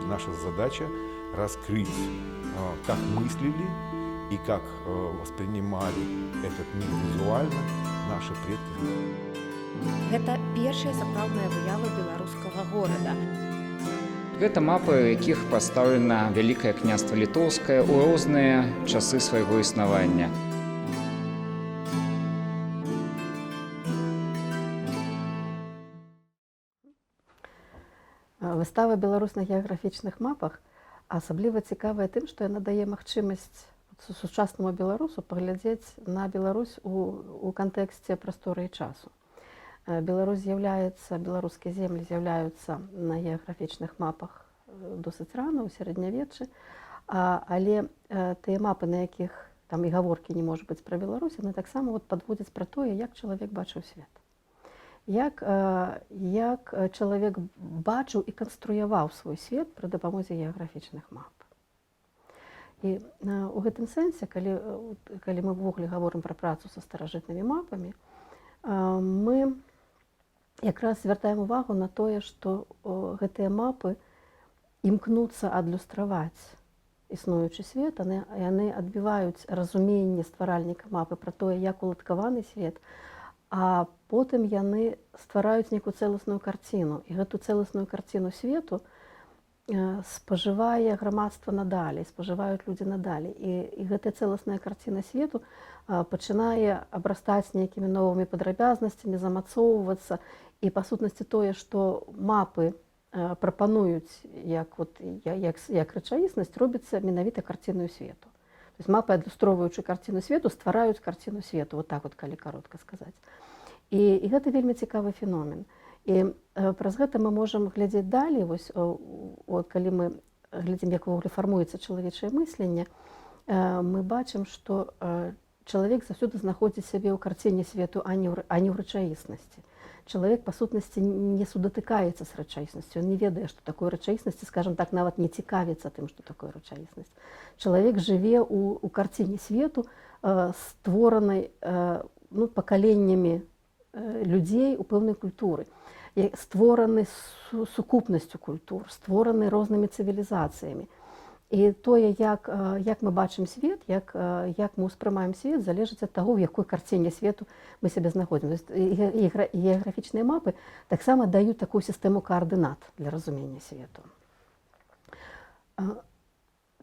наша задача раскрыть, как мыслили и как воспринимали этот мир визуально наши предки. Гэта першая сапраўдная выява беларускага горада. Гэта мапы, у якіх пастаўлена Вялікае княства Літоўскае ў розныя часы свайго існавання. Выстава «Беларусь на геаграфічных мапах» асабліва цікавая тым, што яна дае магчымасць сучаснаму беларусу паглядзець на Беларусь у кантэксце прасторы і часу. Беларусь з'яўляецца, беларускія землі з'яўляюцца на геаграфічных мапах досыць рана, у сярэднявеччы, але тыя мапы, на якіх там і гаворкі не можа быць пра Беларусь, яны таксама падводзяць пра тое, як чалавек бачыў свет. Як чалавек бачыў і канструяваў свой свет пры дапамозе геаграфічных мап. І ў гэтым сэнсе, калі мы ўвогуле гаворым пра працу са старажытнымі мапамі, мы якраз звяртаем увагу на тое, што гэтыя мапы імкнуцца адлюстраваць існуючы свет, яны адбіваюць разуменне стваральніка мапы пра тое, як уладкаваны свет, а потым яны ствараюць нейкую цэласную карціну. І гэту цэласную карціну свету спажывае грамадства надалей, спажываюць людзі надалей. І гэтая цэласная карціна свету пачынае абрастаць нейкімі новымі падрабязнасцямі, замацоўвацца. І па сутнасці тое, што мапы прапануюць як рэчаіснасць, робіцца менавіта карцінаю свету. То есть мапы, адлюстроўваючы карціну свету, ствараюць карціну свету, вот так вот, калі каротка сказаць. І гэта вельмі цікавы феномен. І праз гэта мы можам глядзець далей, калі мы глядзім, як увогуле фармуецца чалавечае мысленне, мы бачым, што чалавек заўсёды знаходзіць сябе ў карціне свету, а не ў рэчаіснасці. Чалавек, па сутнасці, не судатыкаецца з рэчаіснасцю, ён не ведае, што такое рэчаіснасці, скажам так, нават не цікавіцца тым, што такое рэчаіснасць. Чалавек жыве ў карціне свету, створанай пакаленнямі людзей у пэўнай культуры, створаны сукупнасцю культур, створаны рознымі цывілізацыямі. І тое, як мы бачым свет, як мы ўспрымаем свет, залежыць ад таго, у якой карціне свету мы сябе знаходзім. Геаграфічныя мапы таксама даюць такую сістэму каардынат для разумення свету.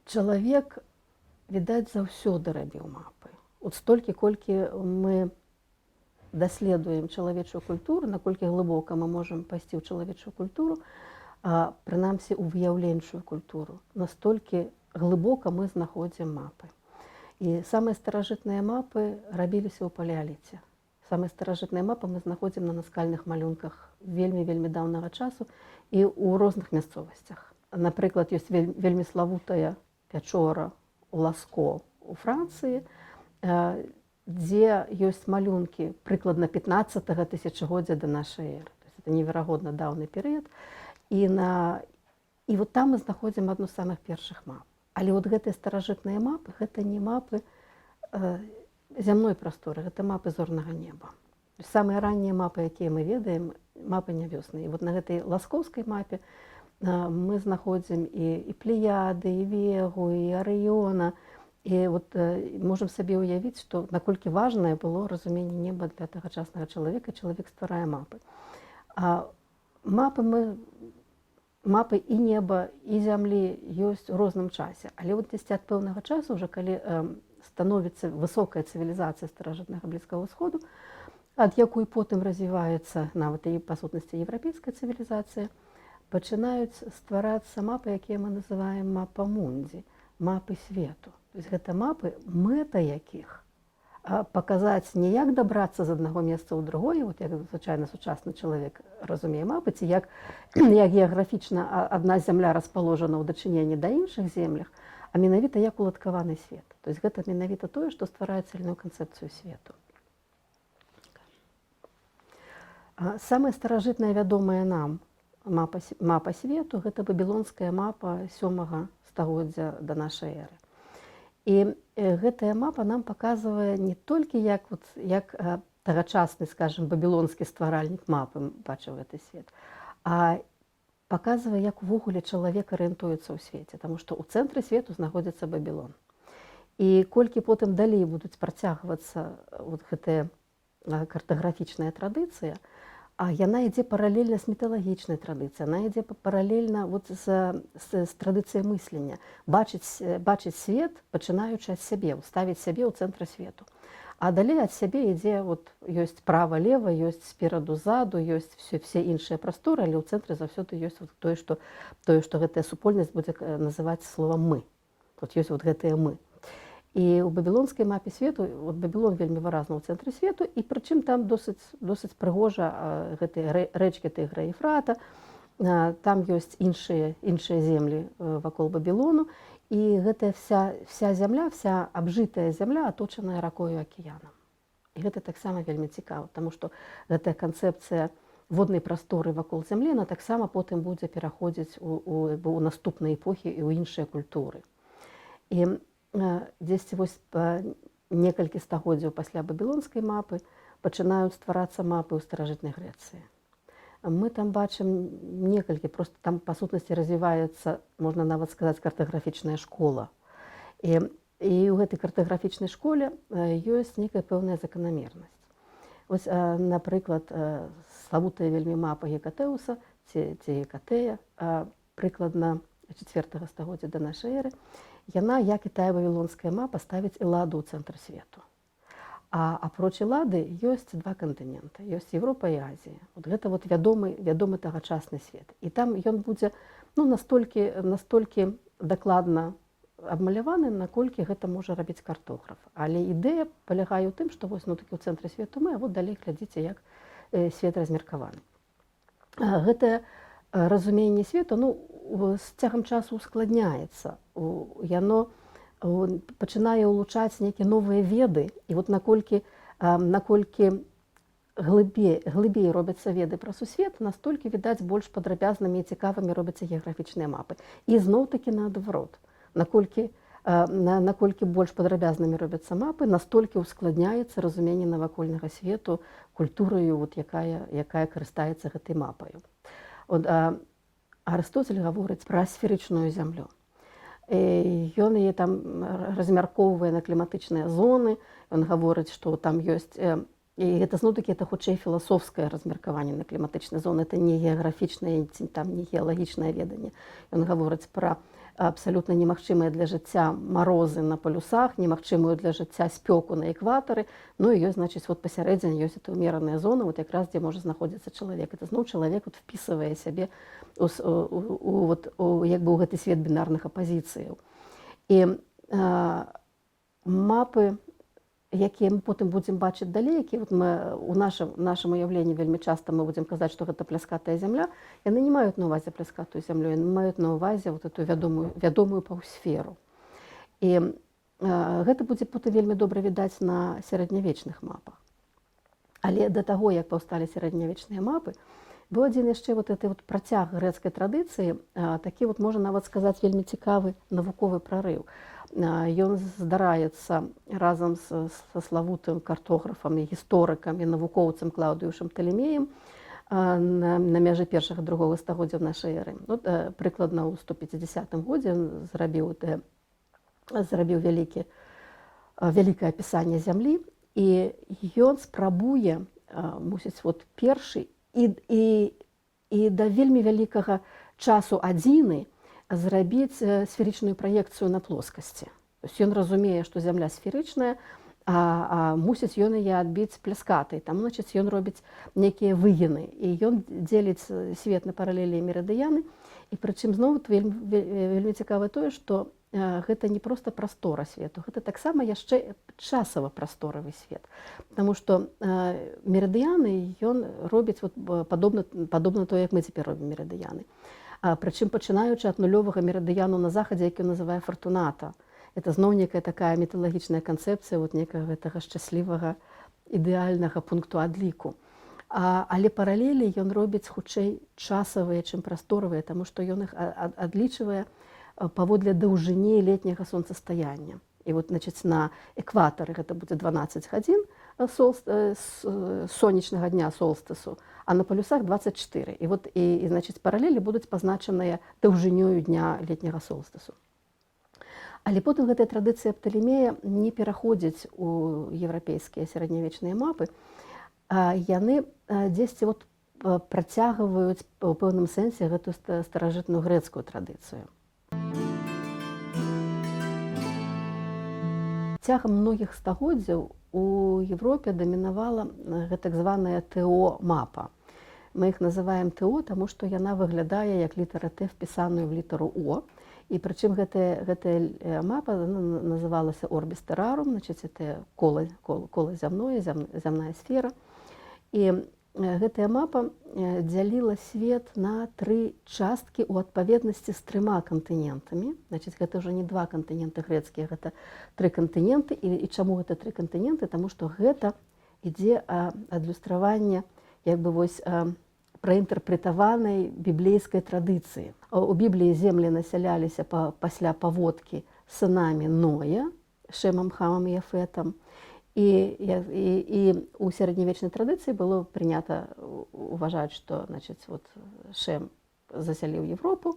Чалавек, відаць, заўсёды рабіў мапы. От столькі, колькі мы даследуем чалавечую культуру, наколькі глыбока мы можам пайсці ў чалавечую культуру, прынамсі ў выяўленчую культуру, настолькі глыбока мы знаходзім мапы. І самыя старажытныя мапы рабіліся ў палеаліце. Самыя старажытныя мапы мы знаходзім на наскальных малюнках вельмі даўнага часу і ў розных мясцовасцях. Напрыклад, ёсць вельмі славутая пячора ў Ласко у Францыі, дзе ёсць малюнкі прыкладна 15-го тысячагоддзя да нашай эры. Это неверагодна даўны перыяд. І вот там мы знаходзім адну з самых першых мап. Але вот гэтыя старажытныя мапы, гэта не мапы зямной прасторы, гэта мапы зорнага неба. Самыя раннія мапы, якія мы ведаем, мапы нябёсныя. І вот на гэтай ласкоўскай мапе мы знаходзім і Плеяды, і Вегу, і Арыёна. І вот можам сабе ўявіць, што наколькі важнае было разуменне неба для тагачаснага чалавека, чалавек стварае мапы. Мапы і неба, і зямлі ёсць у розным часе. Але вот дзесьці ад пэўнага часу, уже калі становіцца высокая цывілізацыя старажытнага Блізкага ўсходу, ад якой потым развіваецца нават і па сутнасці еўрапейская цывілізацыя, пачынаюць стварацца мапы, якія мы называем мапамундзі, мапы свету. То есть гэта мапы, мэта якіх паказаць не як дабрацца з аднаго месца ў другое, вот як звычайна сучасны чалавек разумее мапы, ці як геаграфічна адна зямля распаложана ў дачыненні да іншых землях, а менавіта як уладкаваны свет. То есть гэта менавіта тое, што стварае цэльную канцэпцыю свету. Самая старажытная вядомая нам мапа свету — гэта бабілонская мапа 7-го стагоддзя да нашай эры. І гэтая мапа нам паказвае не толькі як тагачасны, скажем, бабілонскі стваральнік мапы бачыў гэты свет, а паказвае, як увогуле чалавек арыентуецца ў свеце, таму што ў цэнтры свету знаходзіцца Бабілон. І колькі потым далей будуць працягвацца вот гэтая картаграфічная традыцыя, а яна ідзе паралельна з міталагічнай традыцыяй, яна ідзе паралельна вот з традыцыяй мыслення, бачыць свет, пачынаючы ад сябе, ставіць сябе ў цэнтры свету. А далей ад сябе ідзе, вот, ёсць права-лева, ёсць спераду-заду, ёсць все іншыя прасторы, але ў цэнтры заўсёды ёсць вот тое, што гэтая супольнасць будзе называць словам «мы». Вот ёсць вот гэтыя «мы». І ў бабілонскай мапе свету, вот Бабілон вельмі выразна ў цэнтры свету, і прычым там досыць прыгожа гэтыя рэчкі Тыгра і Ефрата, там ёсць іншыя землі вакол Бабілону, і гэтая вся зямля, вся абжытая зямля аточаная ракою акіянам. І гэта таксама вельмі цікава, таму што гэтая канцэпцыя воднай прасторы вакол зямлі, она таксама потым будзе пераходзіць у наступныя эпохі і ў іншыя культуры. І дзесьці вось некалькі стагоддзяў пасля бабілонскай мапы пачынаюць стварацца мапы ў старажытнай Грэцыі. Мы там бачым некалькі, просто там па сутнасці развіваецца, можна нават сказаць, картаграфічная школа. І ў гэтай картаграфічнай школе ёсць нейкая пэўная заканамернасць. Вось, напрыклад, славутая вельмі мапа Гекатэуса ці Гекатэя, прыкладна 4 стагоддзя да нашай эры, яна, як і тая вавілонская мапа, ставіць Эладу ў цэнтр свету. А апроч Элады ёсць два кантынента, ёсць Еўропа і Азія. Вот гэта вот вядомы тагачасны свет. І там ён будзе настолькі дакладна абмаляваны, наколькі гэта можа рабіць картограф. Але ідэя палягае ў тым, што вось такі ў цэнтры свету мы, а вот далей глядзіце, як свет размеркаваны. Гэтае разуменне свету з цягам часу ускладняецца. Яно пачынае ўлучаць нейкія новыя веды, і вот наколькі глыбей робяцца веды пра сусвет, настолькі, відаць, больш падрабязнымі і цікавымі робяцца геаграфічныя мапы. І зноў-такі наадварот, наколькі больш падрабязнымі робяцца мапы, настолькі ускладняецца разуменне навакольнага свету культураю, вот, якая карыстаецца гэтай мапаю. Арыстоцель гаворыць пра сферычную зямлю. Ён яе там размяркоўвае на кліматычныя зоны, ён гаворыць, што там ёсць, і гэта зноў-такі это хутчэй філасофскае размеркаванне на кліматычныя зоны, это не геаграфічнае, там не геалагічнае веданне. Ён гаворыць пра абсалютна немагчымыя для жыцця марозы на палюсах, немагчымую для жыцця спёку на экватары, ну і ёсць, значыць, вот пасярэдзіне ёсць это ўмераныя зоны, вот якраз дзе можа знаходзіцца чалавек. Это зноў чалавек вот впісвае сябе як бы ў гэты свет бінарных апазіцыяў. І мапы, якія мы потым будзем бачыць далей, якія вот мы у нашым уяўленні вельмі часта мы будзем казаць, што гэта пляскатая зямля, яны не маюць на ўвазе пляскатую зямлю, яны маюць на ўвазе вот эту вядомую паўсферу. І гэта будзе потым вельмі добра відаць на сярэднявечных мапах. Але да таго, як паўсталі сярэднявечныя мапы, быў адзін яшчэ вот гэты вот працяг грэцкай традыцыі, такі вот, можна нават сказаць, вельмі цікавы навуковы прарыў. Ён здараецца разам са славутым картографам і гісторыкам і навукоўцам Клаўдыюшам Пталемеем на мяжы першага і другога стагоддзяў нашай эры. Прыкладна ў 150 годзе ён зрабіў вялікае апісанне зямлі, і ён спрабуе, мусіць, вот першы і да вельмі вялікага часу адзіны зрабіць сферычную праекцыю на плоскасці. Ён разумее, што зямля сферычная, а мусіць ён яе адбіць пляскатай. Там, значыць, ён робіць нейкія выгіны, і ён дзеліць свет на паралелі і мерыдыяны. І прычым зноў вельмі цікава тое, што гэта не проста прастора свету, гэта таксама яшчэ часава-прасторавы свет. Таму што мерыдыяны ён робіць падобна то, як мы цяпер робім мерыдыяны. Прычым пачынаючы ад нулёвага мерыдыяну на захадзе, які называе Фартуната. Это зноў некая такая міталагічная канцэпцыя вот некага гэтага шчаслівага ідэальнага пункту адліку. Але паралелі ён робіць хутчэй часавыя, чым прасторавыя, таму што ён іх адлічвае паводле даўжыні летняга сонцастаяння. І вот, значыць, на экватары гэта будзе 12 гадзін, сонечнага дня солстысу, а на палюсах 24. І вот і значыць паралелі будуць пазначаныя даўжынёю дня летняга солстысу. Але потым гэтая традыцыя Пталемея не пераходзіць у еўрапейскія сярэднявечныя мапы, а яны дзесьці вот працягваюць у пэўным сэнсе гэтую старажытную грэцкую традыцыю. Цягам многіх стагоддзяў у Европе дамінавала так званая ТО-мапа. Мы іх называем ТО, таму што яна выглядае як літара Т, впісаную в літару О. І прычым гэтая мапа называлася Orbis Terrarum, значыць, это кола зямное, зямная сфера. І гэтая мапа дзяліла свет на 3 часткі ў адпаведнасці з 3 кантынентамі. Значыць, гэта ўжо не 2 кантыненты грэцкія, гэта 3 кантыненты. І чаму гэта 3 кантыненты? Таму што гэта ідзе адлюстраванне як бы вось праінтэрпрэтаванай біблейскай традыцыі. У Бібліі землі насяляліся пасля паводкі сынамі Ноя, Шэмам, Хамам і Яфетам. І у сярэднявечнай традыцыі было прынята уважаць, што значыць, вот, Шэм засяліў Европу,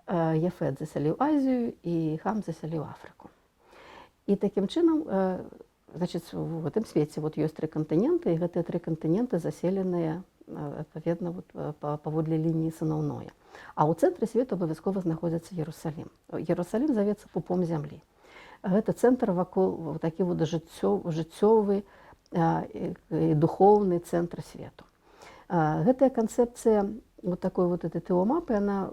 Яфет засяліў Азію і Хам засяліў Афрыку. І такім чынам, значыць, у гэтым свеце вот ёсць 3 кантыненты, і гэтыя 3 кантыненты заселеныя адпаведна вот, паводле лініі сыноў Ноя. А ў цэнтры свету абавязкова знаходзіцца Єрусалім. Єрусалім завецца пупом зямлі. Гэта цэнтр вакол такі вот жыццёвы і духоўны цэнтр свету. Гэтая канцэпцыя вот такой вот этой ТО-мапы, яна,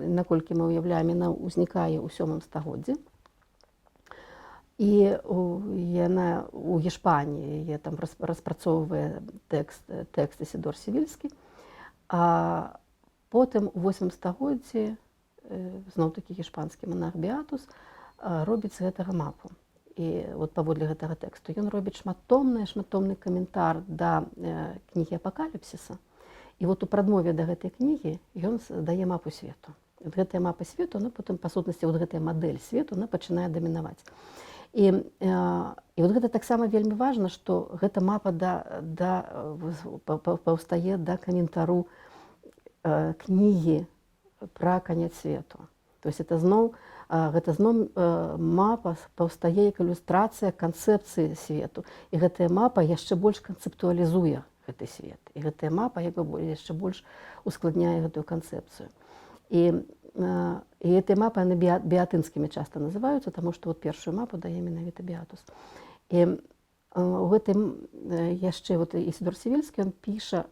наколькі мы ўяўляем, яна ўзнікае ў 7 стагоддзі. І яна у Іспаніі там распрацоўвае тэкст Ісідор Сівільскі, а потым у 8 стагоддзі зноў-такі іспанскі монах Беатус робіць з гэтага мапу. І вот паводле гэтага тэксту ён робіць шматтомны каментар да кнігі Апакаліпсіса. І вот у прадмове да гэтай кнігі ён дае мапу свету. Вот гэтая мапа свету, она потым, па сутнасці, вот гэтая мадэль свету, она пачынае дамінаваць. І вот гэта таксама вельмі важна, што гэта мапа паўстае да каментару кнігі пра канец свету. То есть гэта зноў мапа паўстае як ілюстрацыя канцэпцыі свету. І гэтая мапа яшчэ больш канцэптуалізуе гэты свет. І гэтая мапа яшчэ больш ускладняе гэтую канцэпцыю. І гэтыя мапы яны беатынскімі часта называюцца, таму што вот першую мапу дае менавіта Беатус. І у гэтым яшчэ вот Ісідор Сівільскі, ён піша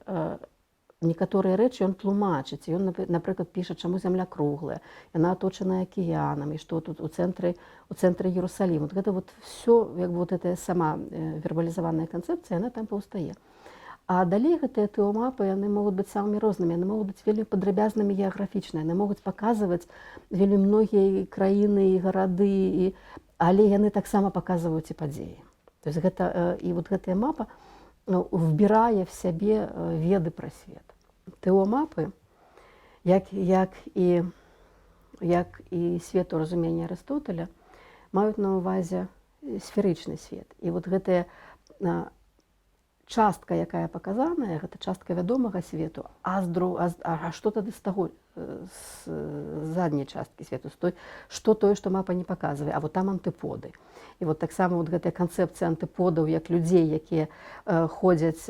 некаторыя рэчы, ён тлумачыць. Ён, напрыклад, піша, чаму зямля круглая, яна аточаная акіянам, і што тут у цэнтры Єрусалім. Вот гэта вот всё, як бы вот эта сама вербалізаваная канцэпцыя, яна там паўстае. А далей гэтыя ТО-мапы, яны могуць быць самымі рознымі, яны могуць быць вельмі падрабязнымі геаграфічна, яны могуць паказваць вельмі многія краіны і гарады, але яны таксама паказваюць і падзеі. То есть і вот гэтая мапа вбірае в сябе веды пра свет. ТО-мапы, як і свет у разуменні Арыстотеля, маюць на ўвазе сферычны свет. І вот гэтая частка, якая паказаная, гэта частка вядомага свету, а што тады з таго, з задняй часткі свету, што тое, што мапа не паказвае, а вот там антыподы. І вот таксама вот гэтая канцэпцыя антыподаў, як людзей, якія ходзяць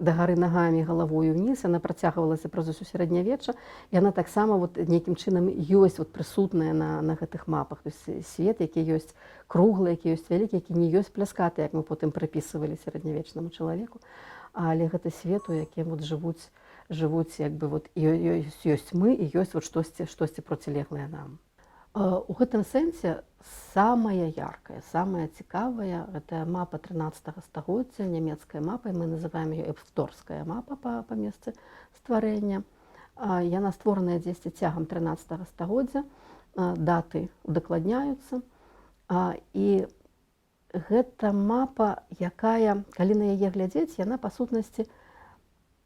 дагары нагамі, галавою ўніз, яна працягвалася праз усё сярэднявечча, і яна таксама вот нейкім чынам ёсць вот прысутная на гэтых мапах. То есть свет, які ёсць круглы, які ёсць вялікі, які не ёсць пляскаты, як мы потым прыпісывалі сярэднявечнаму чалавеку, але гэта свет, у якім вот жывуць як бы вот ёсць мы і ёсць вот штосьці процілеглае нам. У гэтым сэнсе самая яркая, самая цікавая гэта мапа 13 стагоддзя, нямецкая мапа, мы называем ее эпфторская мапа па месцы стварэння. Яна створаная дзесьці цягам 13 стагоддзя, даты удакладняюцца. І гэта мапа, якая, калі на яе глядзець, яна па сутнасці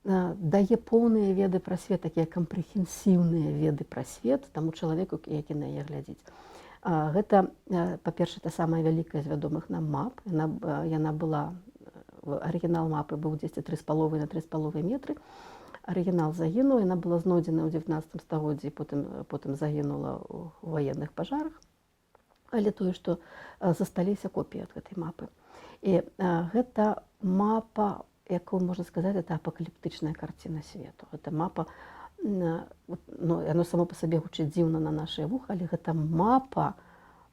дае поўныя веды пра свет, такія кампрэхенсіўныя веды пра свет таму чалавеку, які на яе глядзіць. Гэта, па-перша, та самая вялікая з вядомых нам мап. Яна была арыгінал мапы быў 3,5 на 3,5 метры. Арыгінал загінуў, яна была знойдзена ў 19 стагоддзі, потым загінула ў ваенных пажарах. Але тое, што засталіся копіі ад гэтай мапы. І гэта мапа, якую можна сказаць, это апакаліптычная карціна свету. Гэта мапа, яно само па сабе гучыць дзіўна на нашыя вуха, але гэта мапа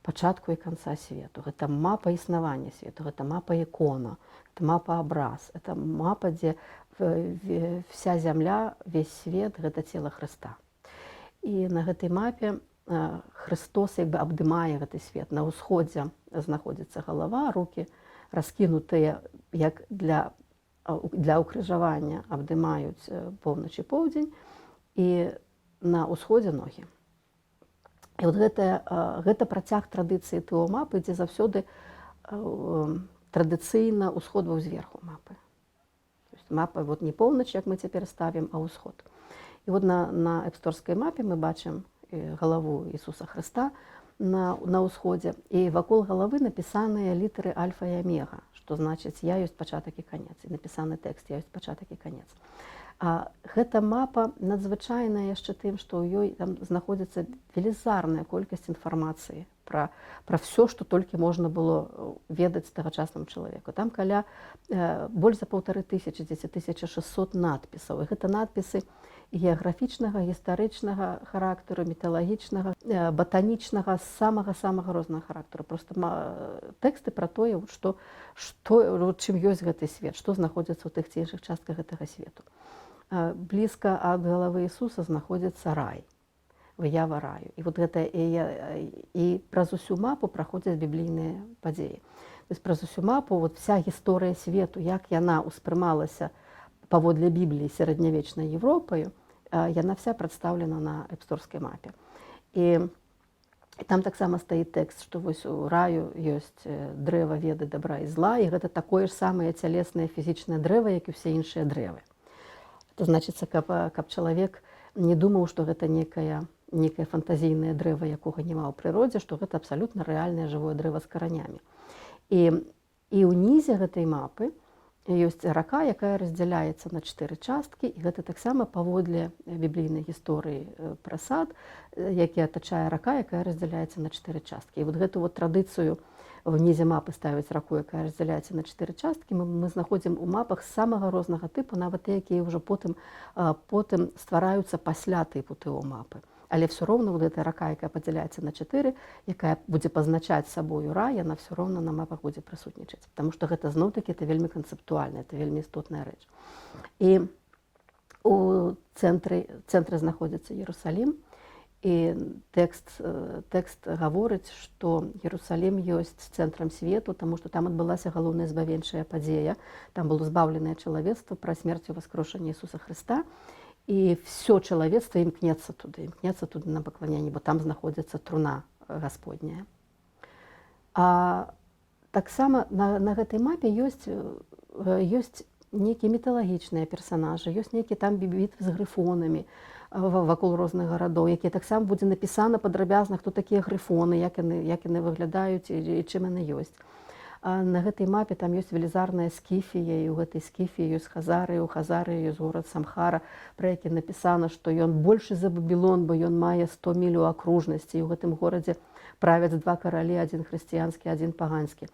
пачатку і канца свету. Гэта мапа існавання свету, гэта мапа ікона, это мапа абраз, это мапа, дзе вся зямля, весь свет гэта цела Хрыста. І на гэтай мапе Христос як бы абдымае гэты свет. На ўсходзе знаходзіцца галава, рукі раскінутыя як для укрыжавання абдымаюць поўнач і поўдзень, і на ўсходзе ногі. І вот гэта працяг традыцыі тэомапы, дзе заўсёды традыцыйна ўсход быў зверху мапы. Мапа вот не поўнач, як мы цяпер ставім, а ўсход. І вот на эпсторскай мапе мы бачым галаву Ісуса Хрыста на ўсходзе, і вакол галавы напісаныя літары альфа і омега, што значыць «Я ёсць пачатак і канец», і напісаны тэкст «Я ёсць пачатак і канец». Гэта мапа надзвычайная яшчэ тым, што ў ёй там знаходзіцца велізарная колькасць інфармацыі пра ўсё, што толькі можна было ведаць тагачаснаму чалавеку. Там каля больш за 1500, 1600 надпісаў. І гэта надпісы геаграфічнага, гістарычнага характару, міталагічнага, батанічнага, самага-самага рознага характару. Проста тэксты пра тое, чым ёсць гэты свет, што знаходзіцца ў тых ці іншых частках гэтага свету. Блізка ад галавы Ісуса знаходзіцца рай, выява раю. І вот гэта і праз усю мапу праходзяць біблійныя падзеі. То есть праз усю мапу вот вся гісторыя свету, як яна ўспрымалася паводле Бібліі сярэднявечнай Европаю, яна вся прадстаўлена на эпсторскай мапе. І там таксама стаіць тэкст, што вось у раю ёсць дрэва веды добра і зла, і гэта такое ж самае цялеснае фізічнае дрэва, як і ўсе іншыя дрэвы. Это значыцца, каб чалавек не думаў, што гэта некае фантазійнае дрэва, якога няма ў прыродзе, што гэта абсалютна рэальнае жывое дрэва з каранямі. І ўнізе гэтай мапы ёсць рака, якая раздзяляецца на 4 часткі, і гэта таксама паводле біблійнай гісторыі пра сад, які атачае рака, якая раздзяляецца на 4 часткі. І вот гэту вот традыцыю ўнізе мапы ставіць раку, якая раздзяляецца на 4 часткі, мы знаходзім у мапах самага рознага тыпу, нават тыя, якія ўжо потым ствараюцца пасля тыпу тэомапы. Але все роўна вот эта рака, якая падзяляецца на 4, якая будзе пазначаць сабою рай, яна все роўна на мапах будзе прысутнічаць. Таму што гэта зноў-такі это вельмі канцэптуальна, это вельмі істотная рэч. І у цэнтры знаходзіцца Іерусалім, і тэкст гаворыць, што Іерусалім ёсць цэнтрам свету, таму што там адбылася галоўная збавенчая падзея. Там было збаўленае чалавецтва пра смерць і воскрошэнне Ісуса Хрыста. І все чалавецтва імкнецца туды на пакланянне, бо там знаходзіцца труна Гасподняя. А таксама на гэтай мапе ёсць нейкія міталагічныя персанажы, ёсць нейкі там бітвы з грыфонамі вакол розных гарадоў, якія таксама будзе напісана падрабязна, хто такія грыфоны, як яны выглядаюць і чым яны ёсць. На гэтай мапе там ёсць велізарная скіфія, і ў гэтай скіфіі ёсць Хазарыя, у Хазарыі ёсць горад Самхара, пра які напісана, што ён большы за Бабілон, бо ён мае 100 міль у акружнасці, і ў гэтым горадзе правяць 2 каралі, адзін хрысціянскі, адзін паганскі.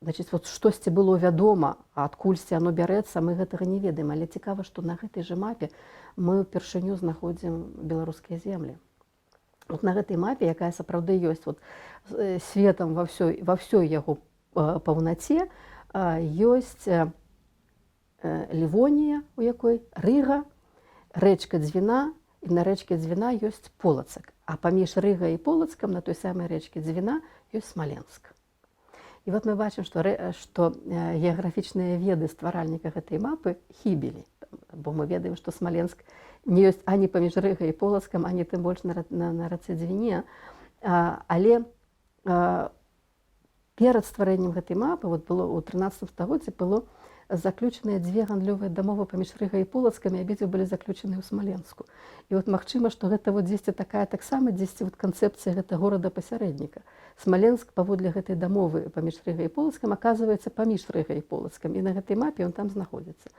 Значыць, штосьці было вядома, а адкульсьці оно бярэцца, мы гэтага не ведаем, але цікава, што на гэтай жа мапе мы ўпершыню знаходзім беларускія землі. Вот на гэтай мапе, якая сапраўды ёсць светам ва ўсёй яго паўнаце, ёсць Лівонія, у якой Рыга, рэчка Дзвіна, і на рэчке Дзвіна ёсць Полацак. А паміж Рыгай і Полацкам на той самай рэчке Дзвіна ёсць Смаленск. І вот мы бачым, што геаграфічныя веды стваральніка гэтай мапы хібілі, бо мы ведаем, што Смаленск не ёсць ані паміж Рыгай і Полацкам, ані тым больш на рацэ Дзвіне. Але перад стварэннем гэтай мапы, было ў 13 стагоддзі было заключаныя 2 гандлёвыя дамовы паміж Рыгай і Полацкам, і абедзве былі заключаныя ў Смаленску. І вот магчыма, што гэта вот дзесьці такая таксама дзесьці вот канцэпцыя гэта горада-пасярэдніка. Смаленск паводле гэтай дамовы паміж Рыгай і Полацкам аказваецца паміж Рыгай і Полацкам, і на гэтай мапе ён там знаходзіцца.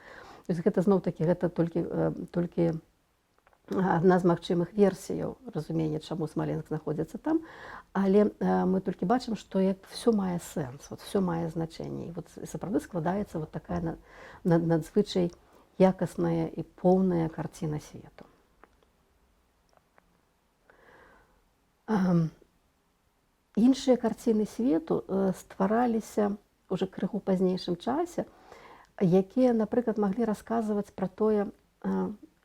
То есть гэта зноў-такі гэта толькі адна з магчымых версіяў разумення, чаму Смаленск знаходзіцца там, але мы толькі бачым, што як все мае сэнс, вот все мае значэнне. І вот сапраўды складаецца вот такая надзвычай якасная і поўная карціна свету. Іншыя карціны свету ствараліся уже крыху пазнейшым часе, якія, напрыклад, маглі расказваць пра тое,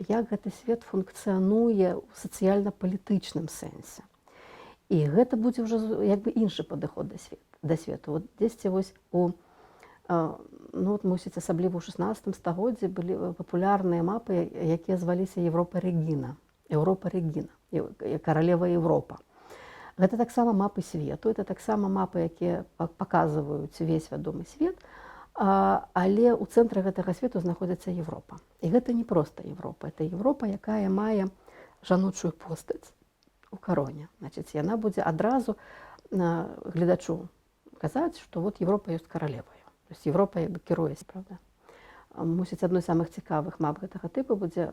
як гэты свет функцыянуе ў сацыяльна-палітычным сэнсе. І гэта будзе ўжо як бы іншы падыход да свету. Вот дзесьці вось мусіць, асабліва ў 16 стагоддзі былі папулярныя мапы, якія зваліся Европа Регіна, каралева Европа. Гэта таксама мапы свету, это таксама мапы, якія паказваюць увесь вядомы свет, але ў цэнтры гэтага свету знаходзіцца Европа. І гэта не проста Европа, это Европа, якая мае жаночую постаць у кароне. Значыць, яна будзе адразу гледачу казаць, што вот Европа ёсць каралеваю. То есть Европа як бы кіруецца, правда? Мусіць, адной з самых цікавых мап гэтага тыпу будзе,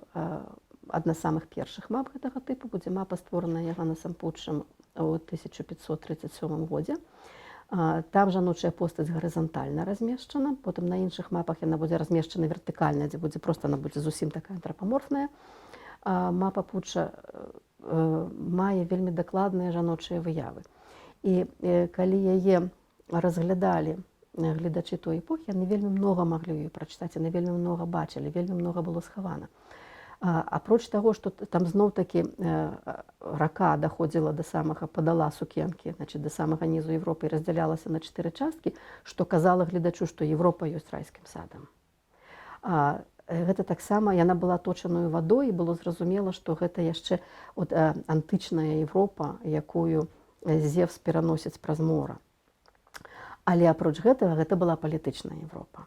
адна з самых першых мап гэтага тыпу будзе мапа, створаная Яганасам Путчам у 1537 годзе. Там жаночая постаць гарызантальна размешчана, потым на іншых мапах яна будзе размешчана вертыкальна, дзе будзе проста, она будзе зусім такая антрапаморфная. Мапа Путча мае вельмі дакладныя жаночыя выявы. І калі яе разглядалі гледачы той эпохі, яны вельмі многа маглі яе прачытаць, яны вельмі многа бачылі, вельмі многа было схавана. Апроч таго, што там зноў-такі рака даходзіла да самага падала сукенкі, значит, да самага нізу Европы і раздзялялася на 4 часткі, што казала гледачу, што Европа ёсць райскім садам. Гэта таксама, яна была аточаною вадой, і было зразумела, што гэта яшчэ антычная Европа, якую Зевс пераносіць праз мора. Але апроч гэтага, гэта была палітычная Европа.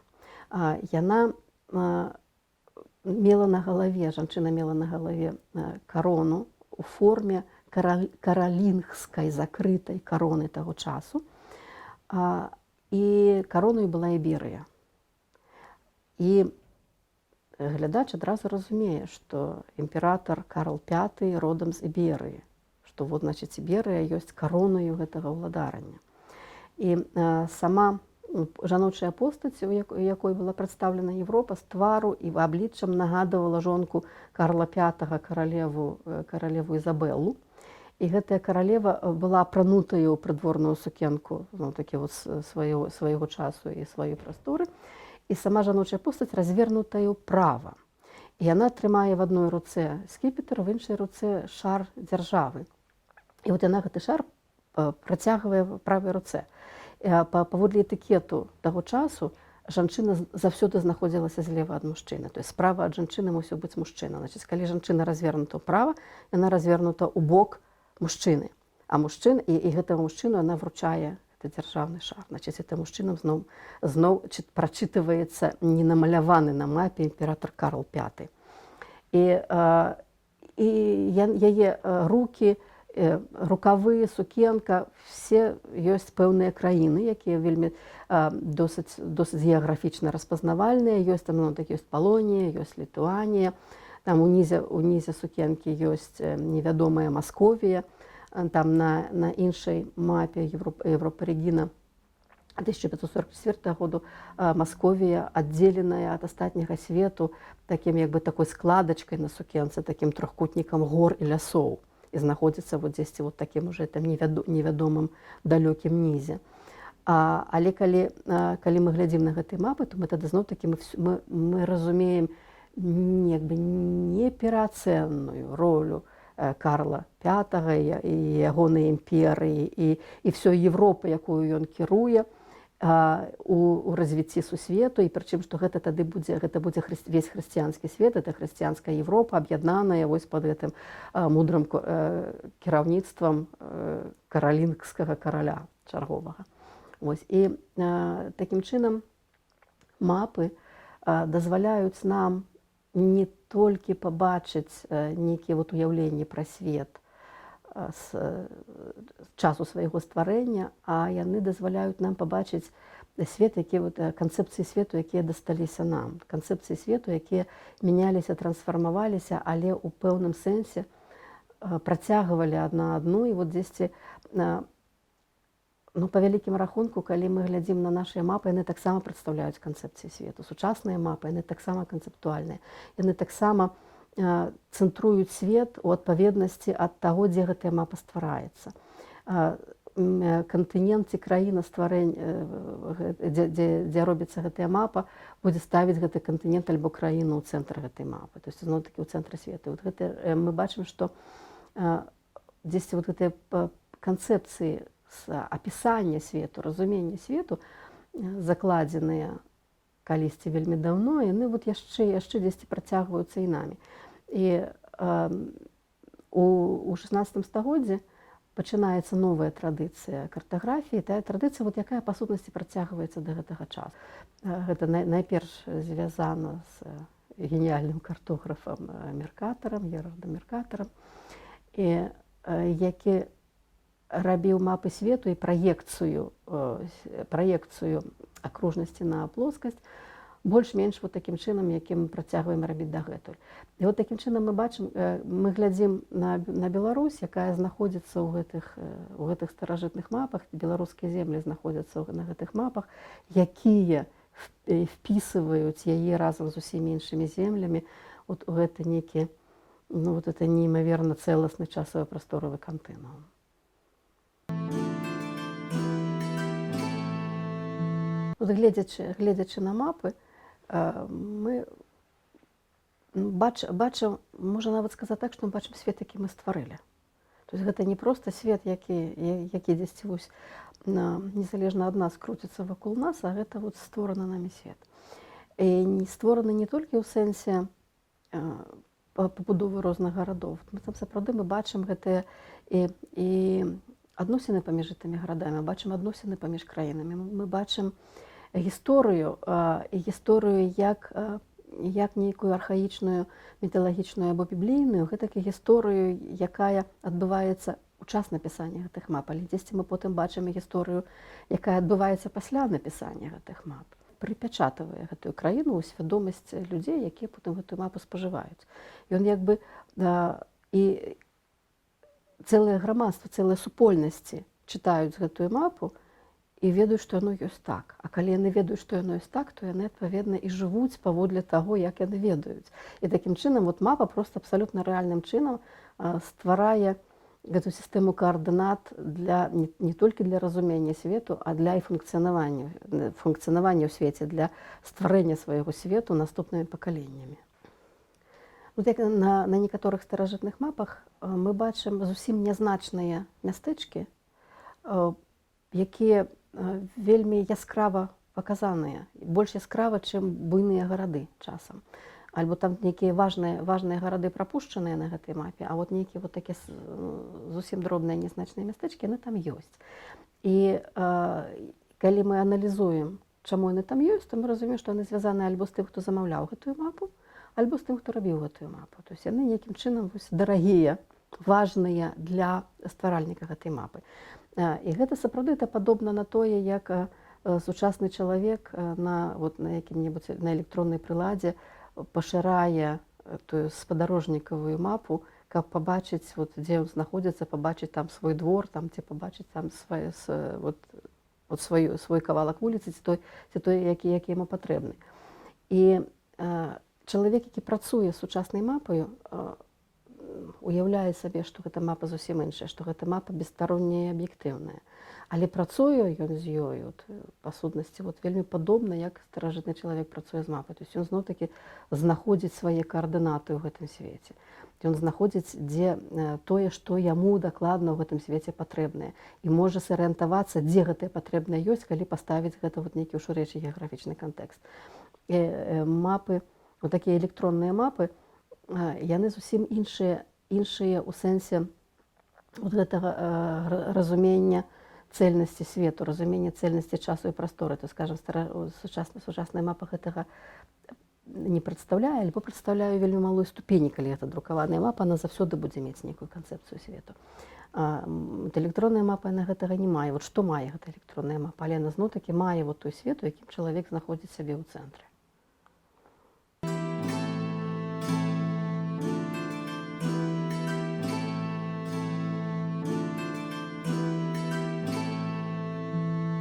Яна мела на галаве, жанчына мела на галаве карону у форме каралінгскай закрытай кароны таго часу. І каронай была Іберыя. І глядач адразу разумее, што імператар Карл V родам з Іберыі, што вот, значыць, Іберыя ёсць каронаю гэтага ўладарання. І сама жаночая постаць, у якой была прадстаўлена Европа, з твару і абліччам нагадывала жонку Карла V, каралеву Ізабеллу. І гэтая каралева была апранутая ў прыдворную сукенку, такі вот свайго часу і сваёй прасторы. І сама жаночая постаць развернутая ўправа. І яна трымае в адной руцэ скіпетр, в іншай руцэ шар дзяржавы. І вот яна гэты шар працягвае в правай руцэ. Паводле этыкету таго часу жанчына заўсёды знаходзілася злева ад мужчыны. То есть справа ад жанчыны мусіў быць мужчына. Значыць, калі жанчына развернута ўправа, яна развернута ў бок мужчыны. А мужчына, і гэтага мужчыну яна вручае гэты дзяржаўны шар. Значыць, гэта мужчынам зноў прачытваецца ненамаляваны на мапе імператар Карл V. І яе рукі, рукавы, сукенка, все ёсць пэўныя краіны, якія вельмі досыць геаграфічна распазнавальныя. Ёсць там, ёсць Палонія, ёсць Літуанія, там унізе сукенкі ёсць невядомая Масковія, там на іншай мапе Европа Регіна 1544 году Масковія аддзеленая ад астатняга свету такім як бы такой складачкай на сукенцы, такім трохкутнікам гор і лясоў. І знаходзіцца вот дзесьці вот такім уже там невядомым далёкім нізе. Але калі мы глядзім на гэтай мапы, то мы тады зноў-такі мы разумеем як бы не пераацэнную ролю Карла V і ягонай імперыі і ўсёй Европы, якую ён кіруе у развіцці сусвету, і прычым, што гэта тады будзе весь хрысціянскі свет, это хрысціянская Европа, аб'яднаная вось пад гэтым мудрым кіраўніцтвам каралінгскага караля чарговага. І такім чынам мапы дазваляюць нам не толькі пабачыць нейкія вот уяўленні пра свет з часу свайго стварэння, а яны дазваляюць нам пабачыць свет, канцэпцыі свету, якія дасталіся нам, канцэпцыі свету, якія мяняліся, трансфармаваліся, але ў пэўным сэнсе працягвалі адна адну. І вот дзесьці, па вялікім рахунку, калі мы глядзім на нашыя мапы, яны таксама прадстаўляюць канцэпцыі свету. Сучасныя мапы, яны таксама канцэптуальныя. Яны таксама цэнтруюць свет у адпаведнасці ад таго, дзе гэтая мапа ствараецца. Кантынент ці краіна стварэння, дзе робіцца гэтая мапа, будзе ставіць гэты кантынент альбо краіну ў цэнтр гэтай мапы. То есть зноў-такі ў цэнтры свету. Вот мы бачым, што дзесьці вот гэтыя канцэпцыі апісання свету, разумення свету закладзеныя калісьці вельмі даўно, яны вот яшчэ дзесьці працягваюцца і намі. І у 16 стагоддзі пачынаецца новая традыцыя картаграфіі, тая традыцыя, вот, якая па сутнасці працягваецца да гэтага часу. Гэта найперш звязана з геніяльным картографам Меркатарам, Герардам Меркатарам, які рабіў мапы свету і праекцыю акружнасці на плоскасць, больш-менш вот такім чынам, якім мы працягваем рабіць дагэтуль. І вот такім чынам мы бачым, мы глядзім на Беларусь, якая знаходзіцца ў гэтых старажытных мапах, беларускія землі знаходзяцца на гэтых мапах, якія впісваюць яе разам з усімі іншымі землямі у гэты нейкі, вот это неймаверна цэласны часовы прасторавы кантынуум. Вот гледзячы на мапы, мы бачым, можна нават сказаць так, што мы бачым свет, які мы стварылі. То есть гэта не проста свет, які дзесьці незалежна ад нас круціцца вакол нас, а гэта вот створаны намі свет. І не створаны не толькі ў сэнсе пабудовы розных гарадоў. Мы там сапраўды мы бачым гэтыя і адносіны паміж гэтымі гарадамі, мы бачым адносіны паміж краінамі, мы бачым гісторыю як нейкую архаічную, міталагічную або біблійную, гэтак і гісторыю, якая адбываецца ў час напісання гэтых мап, але дзесьці мы потым бачым гісторыю, якая адбываецца пасля напісання гэтых мап. Прыпячатавае гэтую краіну ў свядомасць людзей, якія потым гэтую мапу спажываюць. Ён як бы і цэлае грамадства, цэлыя супольнасці чытаюць гэтую мапу і ведаюць, што яно ёсць так. А калі яны ведаюць, што яно ёсць так, то яны, адпаведна, і жывуць паводле таго, як яны ведаюць. І такім чынам вот мапа проста абсалютна рэальным чынам стварае гэту сістэму каардынат не толькі для разумення свету, а для і функцыянавання ў свеце, для стварэння свайго свету наступнымі пакаленнямі. Вот як на некаторых старажытных мапах мы бачым зусім нязначныя мястэчкі, якія вельмі яскрава паказаныя, больш яскрава, чым буйныя гарады часам. Альбо там нейкія важныя гарады прапушчаныя на гэтай мапе, а вот нейкія вот такія зусім дробныя нязначныя мястэчкі, яны там ёсць. І калі мы аналізуем, чаму яны там ёсць, то мы разумеем, што яны звязаны альбо з тым, хто замаўляў гэтую мапу, альбо з тым, хто рабіў гэтую мапу. То есть яны нейкім чынам дарагія, важныя для стваральніка гэтай мапы. І гэта сапраўды падобна на тое, як сучасны чалавек на якім-небудзь на электроннай прыладзе пашырае тую спадарожнікавую мапу, каб пабачыць, дзе ён знаходзіцца, пабачыць там свой двор, ці пабачыць там свой кавалак вуліцы, ці той, які яму патрэбны. І чалавек, які працуе з сучаснай мапаю, уяўляе сабе, што гэта мапа зусім іншая, што гэта мапа бесстаронняя і аб'ектыўная. Але працуе ён з ёю, па сутнасці, вельмі падобна, як старажытны чалавек працуе з мапай. То есть ён зноў-такі знаходзіць свае каардынаты ў гэтым свеце. Ён знаходзіць тое, што яму дакладна ў гэтым свеце патрэбнае. І можа сарыентавацца, дзе гэтае патрэбнае ёсць, калі паставіць гэта нейкі шырэйшы геаграфічны кантэкст. Мапы, такія электронныя мапы, яны зусім іншыя ў сэнсе гэтага разумення цельнасці свету, разуменне цельнасці часу і прасторы, то скажем, сучасная мапа гэтага не прадстаўляе, альбо прадстаўляе вельмі малую ступені, калі гэта друкаваная мапа, она заўсёды будзе мець нейкую канцэпцыю свету. Электронная мапа яна гэтага не мае. Вот што мае гэта электронная мапа, але яна зноў-такі мае вот той свет, у якім чалавек знаходзіць сябе ў цэнтры.